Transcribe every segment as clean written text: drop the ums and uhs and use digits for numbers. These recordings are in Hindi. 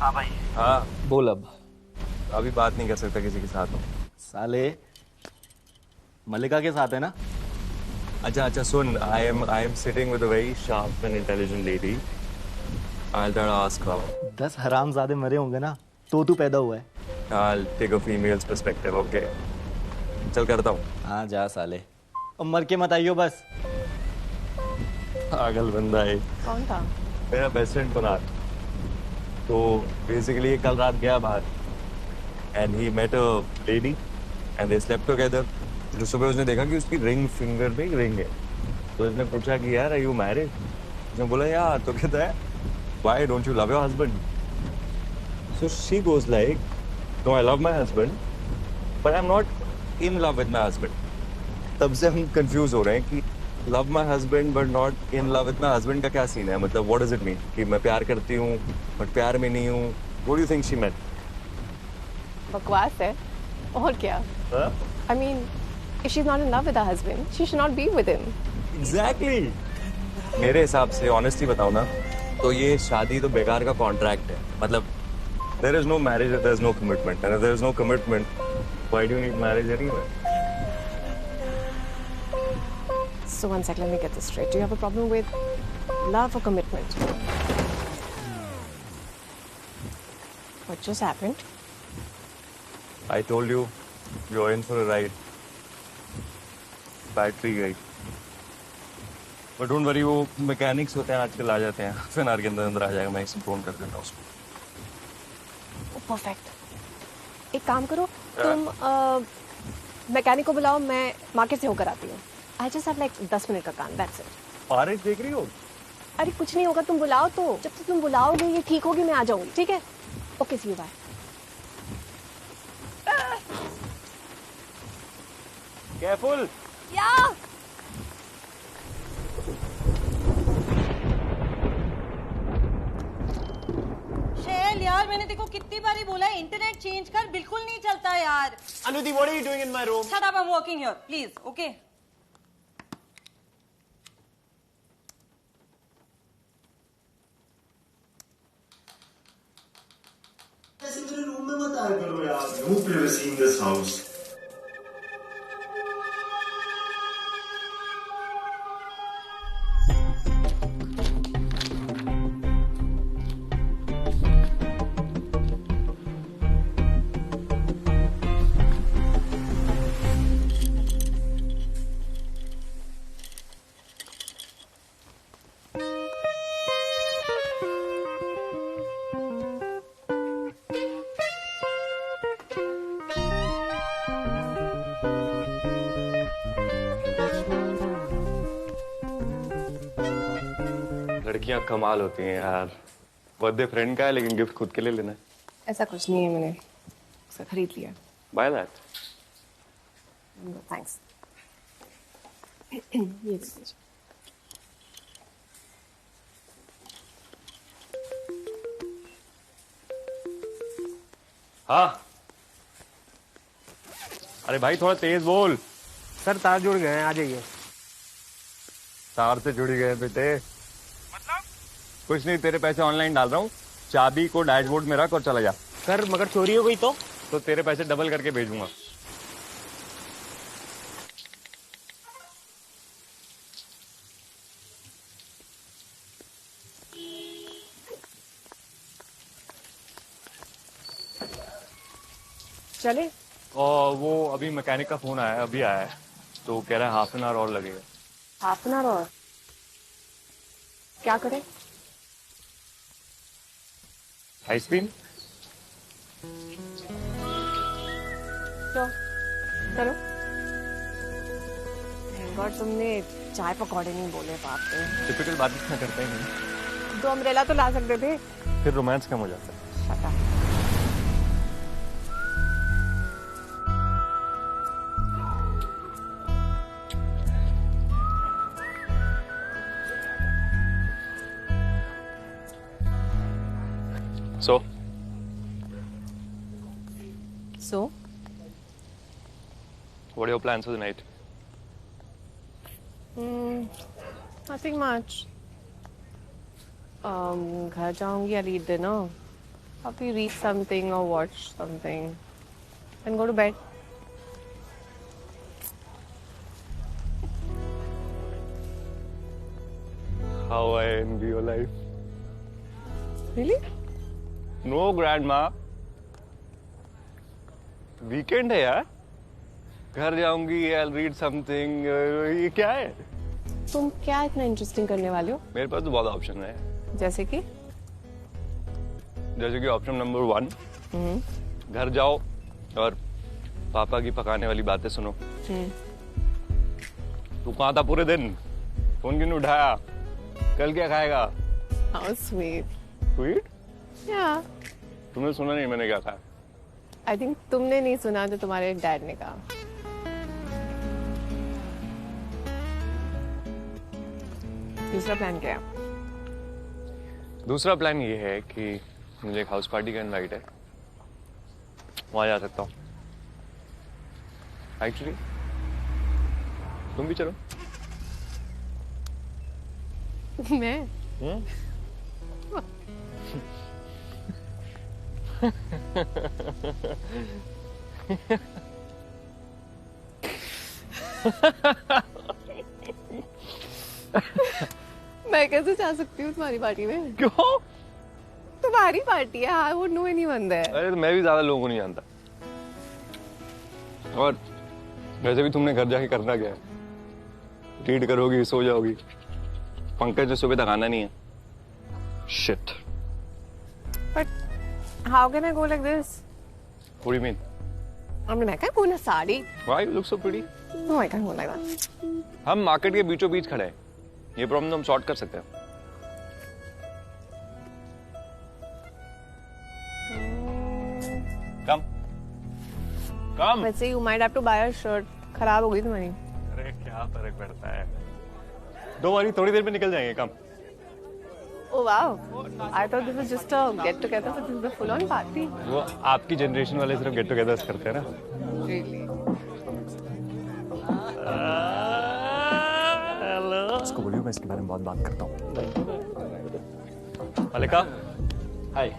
हाँ भाई। हाँ बोल अब। अभी बात नहीं कर सकता किसी के साथ हूँ। साले मल्लिका के साथ है ना? अच्छा अच्छा सुन, I am sitting with a very sharp and intelligent lady. I'll try to ask her. 10 हरामजादे मरे होंगे ना, तो तू पैदा हुआ है। I'll take a female's perspective, okay? चल करता हूँ। हाँ जा साले, अब मर के मत आइयो बस। पागल बंदा है। कौन था? मेरा बेस्ट फ्रेंड पराग। तो बेसिकली कल रात गया बाहर and he met a lady and they slept together. जो सुबह उसने देखा कि उसकी रिंग फिंगर पे एक रिंग है, तो उसने पूछा कि यार आर यू मैरिड? उसने बोला यार, तो कहता है why don't you love your husband? So she goes like no I love my husband but I am not in love with my husband. तब से हम कंफ्यूज हो रहे हैं कि love my husband but not in love with my husband का क्या सीन है? मतलब व्हाट डज इट मीन कि मैं प्यार करती हूँ बट प्यार में नहीं हूँ? What do you think she meant? बकवास है और क्या? I mean, if she's not in love with her husband, she should not be with him. Exactly. मेरे हिसाब से ऑनेस्टली बताऊँ ना, तो ये शादी तो बेकार का कॉन्ट्रैक्ट है। मतलब there is no marriage, there is no commitment, and there is no commitment, why do you need marriage anyway? So one sec, let me get this straight. Do you have a problem with love or commitment? What just happened? I told you, you're in for a ride. Battery गई। बट डोंट वरी, वो मैकेनिक्स होते हैं आजकल आ जाते हैं, फिर आर के अंदर आ जाएगा। मैं इसे फोन कर देता हूँ उसको। Oh, perfect. एक काम करो, तुम मैकेनिक को बुलाओ, मैं मार्केट से होकर आती हूँ। I just have like 10 minute का काम, that's it. बारिश देख रही हो? अरे कुछ नहीं होगा, तुम बुलाओ तो। जब तक तुम बुलाओगे ये ठीक होगी, मैं आ जाऊंगी, ठीक है? Okay, see you, bye. Careful. या शैल यार, मैंने देखो कितनी बारी बोला है इंटरनेट चेंज कर, बिल्कुल नहीं चलता यार। अनुदी, what are you doing in my room? Shut up, I'm working here, please, okay? ऐसे मेरे रूम में मत आया करो यार। No privacy in this house. लड़कियां कमाल होती हैं यार। बर्थडे फ्रेंड का है लेकिन गिफ्ट खुद के लिए लेना है। ऐसा कुछ नहीं है, मैंने उसे खरीद लिया। By that. थैंक्स। ये लीजिए। हाँ, अरे भाई थोड़ा तेज बोल। सर तार जुड़ गए हैं, आ जाइए। तार से जुड़ी गए बेटे। मतलब कुछ नहीं, तेरे पैसे ऑनलाइन डाल रहा हूँ, चाबी को डैशबोर्ड में रख और चला जा। सर मगर चोरी हो गई तो तेरे पैसे डबल करके भेजूंगा। चले? और वो अभी मैकेनिक का फोन आया है, अभी आया है, तो कह रहा है हाफ एन आवर और लगेगा। हाफ एन आवर और? क्या करें? आइसक्रीम। चलो चलो। गॉड, तुमने चाय पकौड़े नहीं बोले, बाप रे। टिपिकल बात इतना करते हैं नहीं। दो अम्ब्रेला तो ला सकते थे। फिर रोमांस कम हो जाता है। Shut up. So, what are your plans for the night? Nothing much. घर जाऊंगी, I'll eat dinner. Probably read something or watch something and go to bed. How I envy your life. Really? No, grandma. Weekend है यार. घर जाऊंगी. I'll read something. ये क्या है? तुम क्या इतना इंटरेस्टिंग करने वाले हो? मेरे पास तो बहुत ऑप्शन है. जैसे कि ऑप्शन नंबर 1, घर जाओ और पापा की पकाने वाली बातें सुनो. तू कहाँ था पूरे दिन? फोन क्यों नहीं उठाया? कल क्या खाएगा? How sweet. स्वीट? Yeah. तुमने सुना नहीं मैंने क्या खाया? I think तुमने नहीं सुना जो तुम्हारे डैड ने कहा. दूसरा प्लान क्या है? दूसरा प्लान ये है कि मुझे एक हाउस पार्टी का इनवाइट है. वहां जा सकता हूँ. एक्चुअली तुम भी चलो. मैं? मैं कैसे जा सकती हूँ तुम्हारी पार्टी में? क्यों? तुम्हारी पार्टी है. I would know anyone there. अरे तो मैं भी ज्यादा लोगों को नहीं जानता. और वैसे भी तुमने घर जाके करना क्या है? रीड करोगी, सो जाओगी. पंकज ने सुबह तक आना नहीं है. Shit. But how can I go like this? What do you mean? I mean, I can't go in a sari. Why you look so pretty? No, I can't go like that. हम मार्केट के बीचों बीच खड़े हैं. ये प्रॉब्लम हम सॉर्ट कर सकते हैं. कम. वैसे you might have to buy a shirt. खराब हो गई तुम्हारी. अरे क्या फर्क पड़ता है? 2 बारी थोड़ी देर में निकल जाएंगे. कम. Oh wow. I thought this was just a get together, but this is a full on party. वो आपकी जनरेशन वाले सिर्फ गेट टुगेदर्स करते हैं ना. Really? उसको बोलियो मैं इसके बारे में बहुत बात करता हूँ. मलिका. हाय.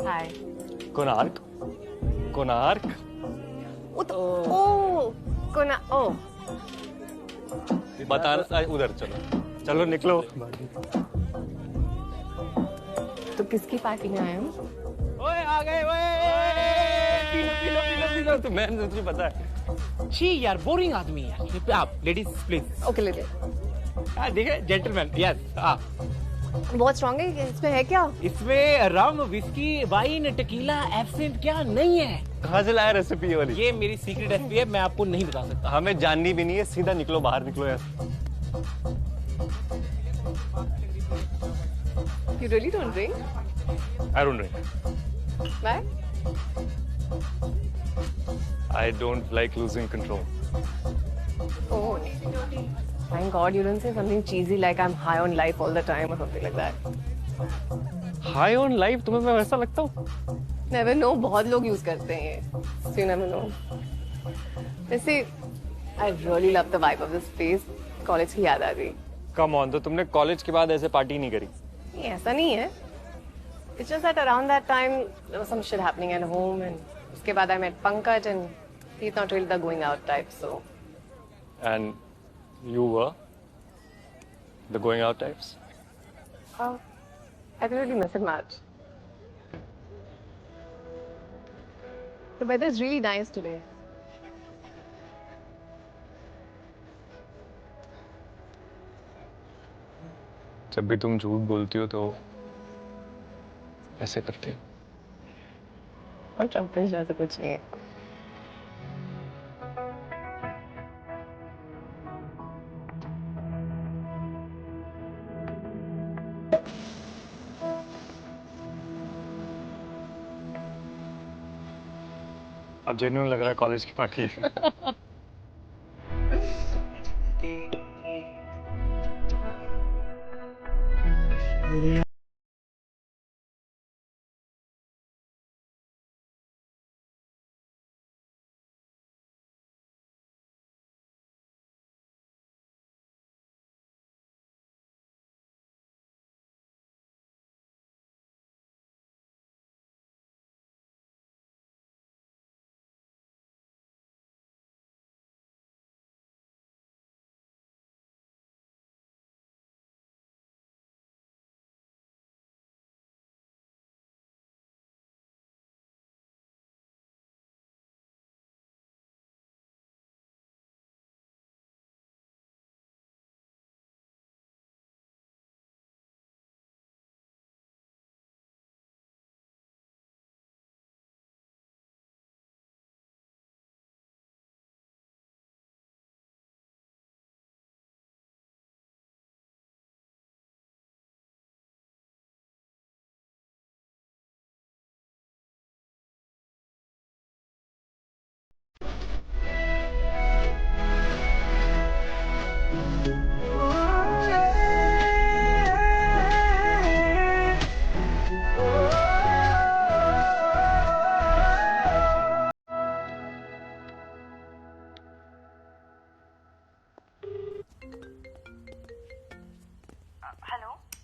Hi. Konark. Konark. Oh, Kona. Oh. बता. उधर चलो. चलो निकलो. तो किसकी पार्टी में आए हो? ओए आ गए. ओए पीलो पीलो पीलो पीलो. तो मैंने तुझे पता है. छी यार बोरिंग आदमी यार. आप लेडीज प्लीज. ओके ले ले. देखिए जेंटलमैन. यस. बहुत स्ट्रांग है. इसमें है क्या? इसमें rum whisky wine tequila absent क्या नहीं है. कहाँ से लाया रेसिपी ये वाली? ये मेरी सीक्रेट रेसिपी है. मैं आपको नहीं बता सकता. हमें जाननी भी नहीं है. सीधा निकलो बाहर. निकलो यार. You really don't drink? I don't drink. Why? I don't like losing control. Oh, thank God you don't say something cheesy like I'm high on life all the time or something like that. High on life? तुम्हें मैं वैसा लगता हूँ? Never know. बहुत लोग यूज करते हैं ये. So you never know. वैसे I really love the vibe of this place. College की याद आ गई. Come on. तो तुमने कॉलेज के बाद ऐसे पार्टी नहीं करी? नहीं ऐसा नहीं है. It's just that around that time there was some shit happening at home and उसके बाद I met Pankaj and he's not really the going out type, so. And you were the going out types? Oh, I didn't really miss it much. The weather is really nice today. जब भी तुम झूठ बोलती हो तो ऐसे करते हो. और चंपेश जैसा कुछ नहीं है. अब जेन्युइन लग रहा है कॉलेज की पार्टी है.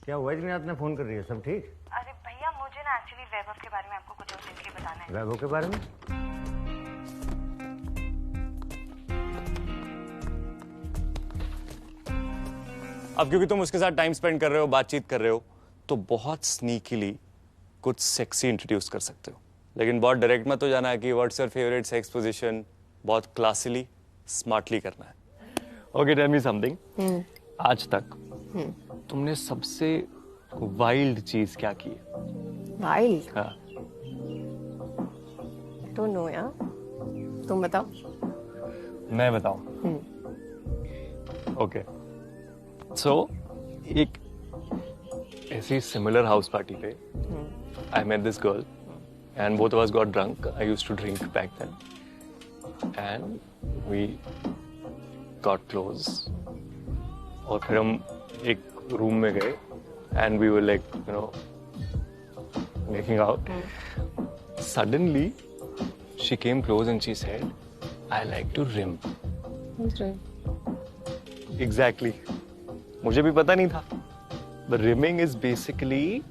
क्या हुआ इतनी रात में फोन कर रही है? सब ठीक? अरे भैया मुझे ना एक्चुअली वैभव के बारे में आपको कुछ urgently बताना है। वैभव के बारे में? अब क्योंकि तुम उसके साथ टाइम स्पेंड कर रहे हो, बातचीत कर रहे हो, तो बहुत स्नीकीली कुछ सेक्सी इंट्रोड्यूस कर सकते हो, लेकिन बहुत डायरेक्ट मत हो जाना है कि what's your favourite sex position. बहुत क्लासिली, स्मार्टली करना है। Okay, tell me something. आज तक तुमने सबसे वाइल्ड चीज क्या की है? वाइल्ड? हाँ, डोंट नो यार, तुम बताओ। मैं बताऊं? ओके, सो एक ऐसी सिमिलर हाउस पार्टी पे I met this girl and both of us got drunk. I used to drink back then and we got close. और फिर हम एक रूम में गए and we were like you know making out. Suddenly she came close and she said I like to rim. Exactly, मुझे भी पता नहीं था। The rimming is basically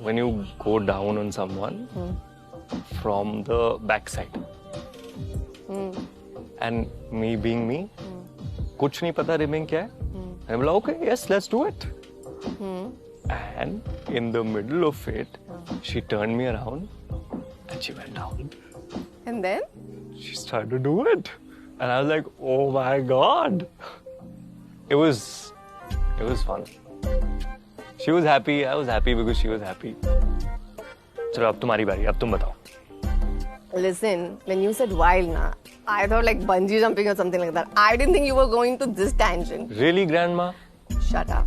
when you go down on someone from the backside. And me being me, कुछ नहीं पता rimming क्या है. And I'm like, okay, yes, let's do it. And in the middle of it, she turned me around and she went down. And then? She started to do it. And I was like, oh my God. It was fun. She was happy. I was happy because she was happy. चलो अब तुम्हारी बारी. अब तुम बताओ. Listen, when you said wild, na, I thought like bungee jumping or something like that. I didn't think you were going to this tangent. Really, grandma? Shut up.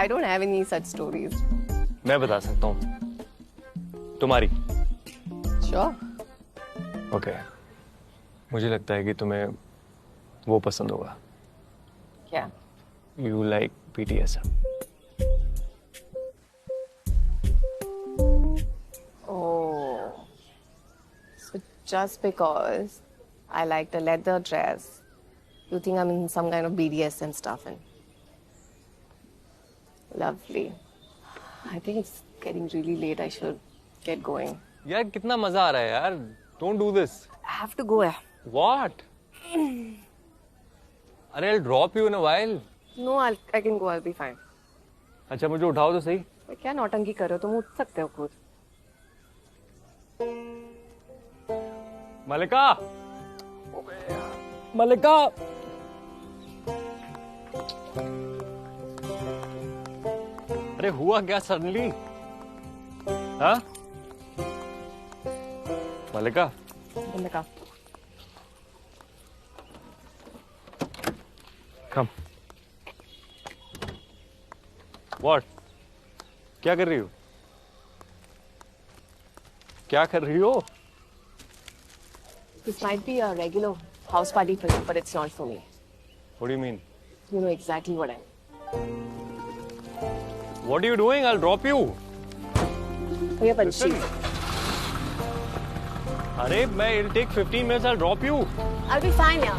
I don't have any such stories. मैं बता सकता हूँ. तुम्हारी. Sure. Okay. मुझे लगता है कि तुम्हें वो पसंद होगा. क्या? You like BDSM. Oh. So just because I liked a leather dress, you think I'm in some kind of BDSM stuff? And lovely. I think it's getting really late. I should get going. यार कितना मजा आ रहा है यार. Don't do this. I have to go. What? अरे I'll drop you in a while. No, I can go. I'll be fine. अच्छा मुझे उठाओ तो सही. क्या नौटंकी कर रहे हो? तुम उठ सकते हो खुद. मलिका. मलिका. अरे हुआ क्या सडनली? हाँ? मलिका. मलिका. Come. What? क्या कर रही हो? क्या कर रही हो? This might be a regular house party for you, but it's not for me. What do you mean? You know exactly what I mean. What are you doing? I'll drop you. भैया पंछी. अरे मैं it'll take 15 minutes. I'll drop you. I'll be fine, yeah.